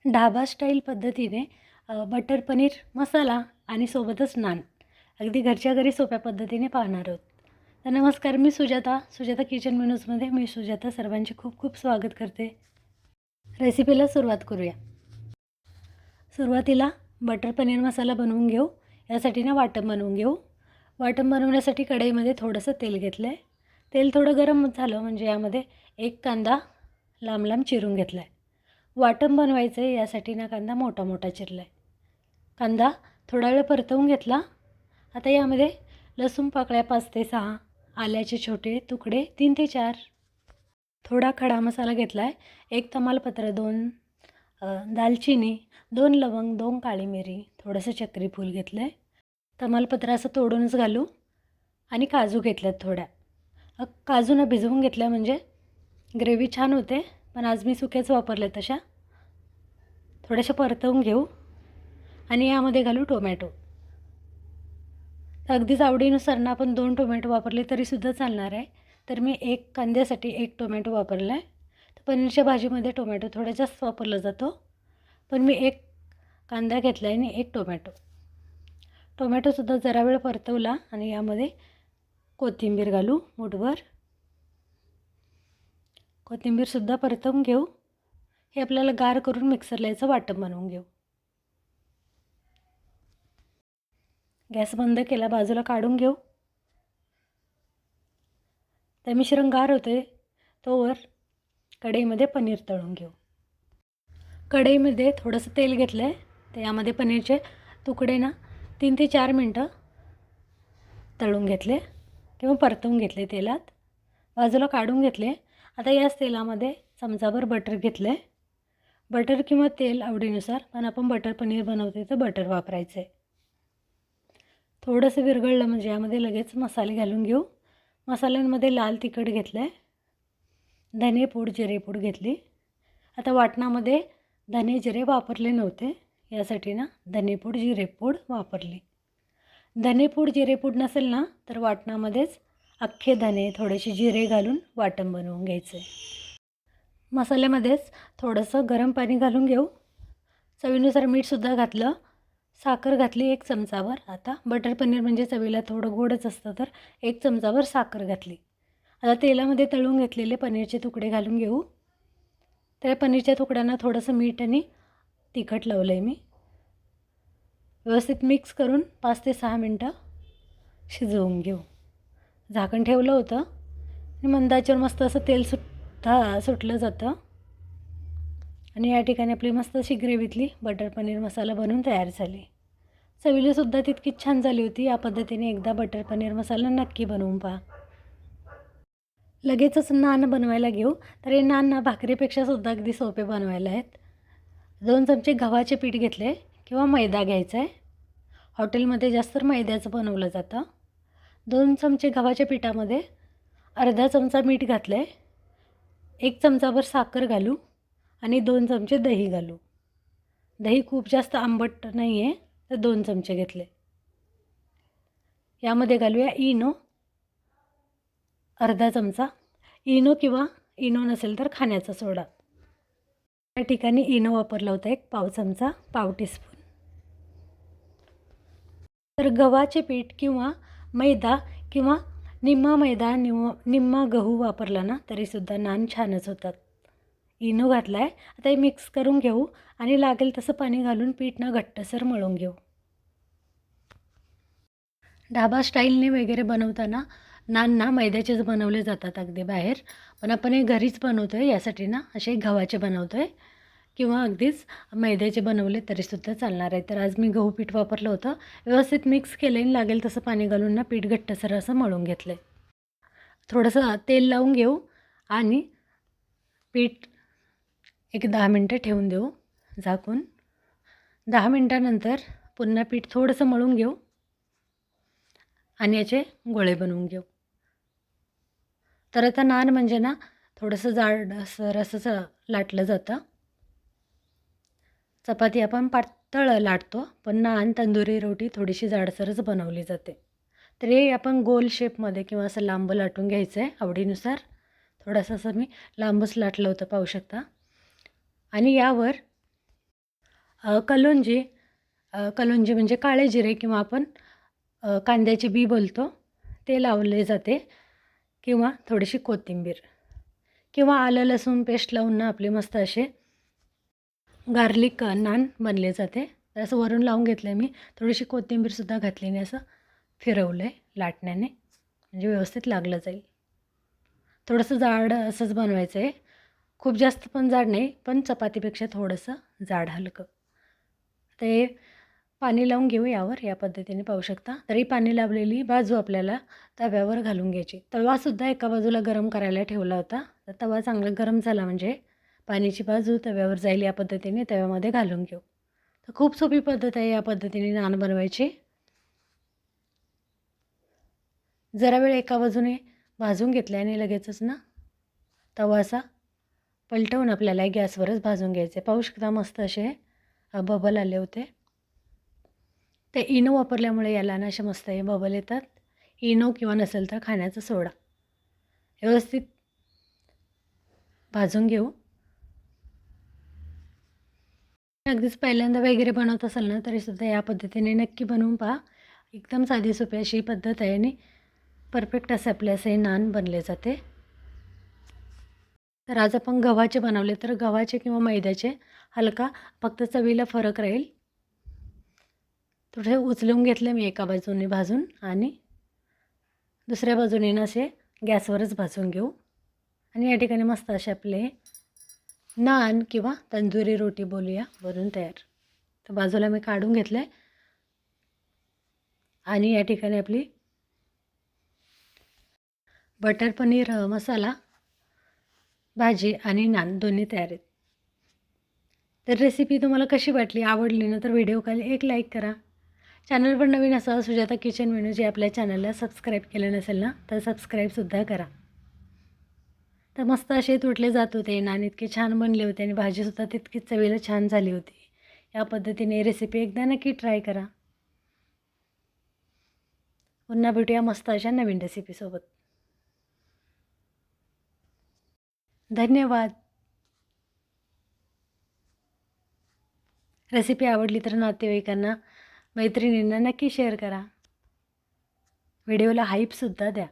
Dhaba style पद्धतीने butter paneer masala आणि सोबतच नान अगदी घरच्या घरी सोप्या पद्धतीने पाहणार आहोत. तर नमस्कार, मी सुजाता किचन मेनूजमध्ये मी सुजाता सर्वांचे खूप खूप स्वागत करते. रेसिपीला सुरुवात करूया. सुरुवातीला बटर पनीर मसाला बनवून घेऊ. यासाठी वाटण बनवून घेऊ. वाटण बनवण्यासाठी कढईमध्ये थोडंसं तेल घेतलं आहे. तेल थोडं गरम झालं म्हणजे यामध्ये एक कांदा लांब लांब चिरून घेतला आहे. वाटण बनवायचं आहे यासाठी कांदा मोठा मोठा चिरला आहे. कांदा थोडा वेळ परतवून घेतला. आता यामध्ये लसूण पाकळ्या 5 ते 6, आल्याचे छोटे तुकडे 3 ते 4, थोडा खडा मसाला घेतला आहे. 1 तमालपत्र, 2 दालचिनी, 2 लवंग, 2 काळी मिरी, थोडंसं चक्री फूल घेतलं आहे. तमालपत्र असं तोडूनच घालू आणि काजू घेतल्यात थोड्या. काजूना भिजवून घेतल्या म्हणजे ग्रेव्ही छान होते, पण आज मी सुक्याच वापरले. तशा थोड्याशा परतवून घेऊ आणि यामध्ये घालू टोमॅटो. अगदीच आवडीनुसार आपण 2 टोमॅटो वापरले तरीसुद्धा चालणार आहे. तर मी 1 कांद्यासाठी 1 टोमॅटो वापरला आहे. तर पनीरच्या भाजीमध्ये टोमॅटो थोडा जास्त वापरला जातो, पण मी 1 कांदा घेतला आहे आणि 1 टोमॅटो. टोमॅटोसुद्धा जरा वेळ परतवला आणि यामध्ये कोथिंबीर घालू मूठभर. कोथिंबीरसुद्धा परतवून घेऊ. हे आपल्याला गार करून मिक्सरला याचं वाटण बनवून घेऊ. गॅस बंद केला, बाजूला काढून घेऊ. ते मिश्रण गार होते तोवर कढईमध्ये पनीर तळून घेऊ. कढईमध्ये थोडंसं तेल घेतलं आहे. तर यामध्ये पनीरचे तुकडे 3 ते 4 मिनटं तळून घेतले किंवा परतवून घेतले तेलात. बाजूला काढून घेतले. आता याच तेलामध्ये चमचाभर बटर घेतलं आहे. बटर किंवा तेल आवडीनुसार, पण आपण बटर पनीर बनवते तर बटर वापरायचं आहे. थोडंसं विरघळलं म्हणजे यामध्ये लगेच मसाले घालून घेऊ. मसाल्यांमध्ये लाल तिखट घेतलं आहे, धनेपूड, जिरेपूड घेतली. आता वाटणामध्ये धने जिरे वापरले नव्हते, यासाठी धनेपूड जिरेपूड वापरली. धनेपूड जिरेपूड नसेल तर वाटणामध्येच अख्खे धने, थोडेसे जिरे घालून वाटण बनवून घ्यायचं आहे. मसाल्यामध्येच थोडंसं गरम पाणी घालून घेऊ. चवीनुसार मीठसुद्धा घातलं. साखर घातली 1 चमचाभर. आता बटर पनीर म्हणजे चवीला थोडं गोडच असतं, तर 1 चमचाभर साखर घातली. आता तेलामध्ये तळून घेतलेले पनीरचे तुकडे घालून घेऊ. त्या पनीरच्या तुकड्यांना थोडंसं मीठ आणि तिखट लावलं आहे मी. व्यवस्थित मिक्स करून 5 ते 6 मिनटं शिजवून घेऊ. झाकण ठेवलं होतं आणि मंद आचेवर मस्त असं तेल सुटलं जातं. आणि या ठिकाणी आपली मस्त अशी ग्रेव्हीतली बटर पनीर मसाला बनवून तयार झाली. चवीलासुद्धा तितकीच छान झाली होती. या पद्धतीने एकदा बटर पनीर मसाला नक्की बनवून पहा. लगेचच नान बनवायला घेऊ. तर हे नान भाकरीपेक्षा सुद्धा अगदी सोपे बनवायला आहेत. 2 चमचे गव्हाचे पीठ घेतले किंवा मैदा घ्यायचा आहे. हॉटेलमध्ये जास्त मैद्याचं बनवलं जातं. 2 चमचे गव्हाच्या पिठामध्ये अर्धा चमचा मीठ घातलं आहे. 1 चमचाभर साखर घालू आणि 2 चमचे दही घालू. दही खूप जास्त आंबट नाही आहे, तर 2 चमचे घेतले. यामध्ये घालूया इनो अर्धा चमचा. इनो किंवा इनो नसेल तर खाण्याचा सोडा. या ठिकाणी इनो वापरला होता 1 पाव चमचा, पाव टीस्पून. तर गव्हाचे पीठ किंवा मैदा किंवा निम्मा मैदा निम्मा गहू वापरला तरीसुद्धा नान छानच होतात. इनो घातला आहे. आता हे मिक्स करून घेऊ आणि लागेल तसं पाणी घालून पीठ घट्टसर मळून घेऊ. ढाबा स्टाईलने वगैरे बनवताना नान मैद्याचेच बनवले जातात अगदी बाहेर, पण आपण हे घरीच बनवतो आहे. यासाठी असे गव्हाचे बनवतो आहे किंवा अगदीच मैद्याचे बनवले तरीसुद्धा चालणार आहे. तर आज मी गहू पीठ वापरलं होतं. व्यवस्थित मिक्स केले आणि लागेल तसं पाणी घालून पीठ घट्टसर असं मळून घेतलं आहे. थोडंसं तेल लावून घेऊ आणि पीठ 10 मिनटं ठेवून देऊ झाकून. 10 मिनटानंतर पुन्हा पीठ थोडंसं मळून घेऊ आणि याचे गोळे बनवून घेऊ. तर आता नान म्हणजे थोडंसं जाडसर असं लाटलं जातं. चपाती आपण पातळ लाटतो, पण नान, तंदुरी रोटी थोडीशी जाडसरच बनवली जाते. तर हे आपण गोल शेपमध्ये किंवा असं लांब लाटून घ्यायचं आहे आवडीनुसार. थोडंसं असं मी लांबच लाटलं होतं, पाहू शकता. आणि यावर कलोंजी कलोंजी म्हणजे काळे जिरे किंवा आपण कांद्याची बी बोलतो ते लावले जाते, किंवा थोडीशी कोथिंबीर किंवा आलं लसूण पेस्ट लावून ना आपले मस्त असे गार्लिक नान बनले जाते. तर असं वरून लावून घेतलं आहे मी. थोडीशी कोथिंबीरसुद्धा घातलीने असं फिरवलं आहे लाटण्याने, म्हणजे व्यवस्थित लागलं जाईल. थोडंसं जाड असंच बनवायचं आहे, खूप जास्त पण जाड नाही, पण चपातीपेक्षा थोडंसं जाड हलकं. ते पाणी लावून घेऊ यावर, या पद्धतीने पाहू शकता. तरी पाणी लावलेली बाजू आपल्याला तव्यावर घालून घ्यायची. तवासुद्धा एका बाजूला गरम करायला ठेवला होता. तर तवा चांगला गरम झाला म्हणजे पाण्याची बाजू तव्यावर जाईल, या पद्धतीने तव्यामध्ये घालून घेऊ. तर खूप सोपी पद्धत आहे या पद्धतीने नान बनवायची. जरा वेळ एका बाजूने भाजून घेतल्याने लगेचच ना तवा असा पलटवून आपल्याला गॅसवरच भाजून घ्यायचे. पाहू शकता मस्त असे बबल आले होते. ते इनो वापरल्यामुळे याला ना असे मस्त हे बबल येतात. इनो किंवा नसेल तर खाण्याचा सोडा व्यवस्थित भाजून घेऊ. अगदीच पहिल्यांदा वगैरे बनवत असाल ना तरीसुद्धा या पद्धतीने नक्की बनवून पहा. एकदम साधी सोपी अशी पद्धत आहे आणि परफेक्ट असे आपले असे नान बनले जाते. तर आज आपण गव्हाचे बनवले, तर गव्हाचे किंवा मैद्याचे हलका फक्त चवीला फरक राहील. थोडे उचलून घेतले मी एका बाजूने भाजून, आणि दुसऱ्या बाजूने ना असे गॅसवरच भाजून घेऊ. आणि या ठिकाणी मस्त असे आपले नान किंवा तंदुरी रोटी बोलूया बनून तयार. तर बाजूला मी काढून घेतलं आहे, आणि या ठिकाणी आपली बटर पनीर मसाला भाजी आणि नान दोन्ही तयार आहेत. तर रेसिपी तुम्हाला कशी वाटली, आवडली ना तर व्हिडिओ खाली एक लाईक करा. चॅनलवर नवीन असाल सुजाता किचन मेनू जे आपल्या चॅनलला सबस्क्राईब केलं नसेल ना तर सबस्क्राईबसुद्धा करा. तर मस्त असे तुटले जात होते, नान इतके छान बनले होते आणि भाजीसुद्धा तितकीच चवीला छान झाली होती. या पद्धतीने रेसिपी एकदा नक्की ट्राय करा. पुन्हा भेटूया मस्त अशा नवीन रेसिपीसोबत. धन्यवाद. रेसिपी आवडली तर नातेवाईकांना, मैत्रिणींना नक्की शेअर करा. व्हिडिओला हाईपसुद्धा द्या.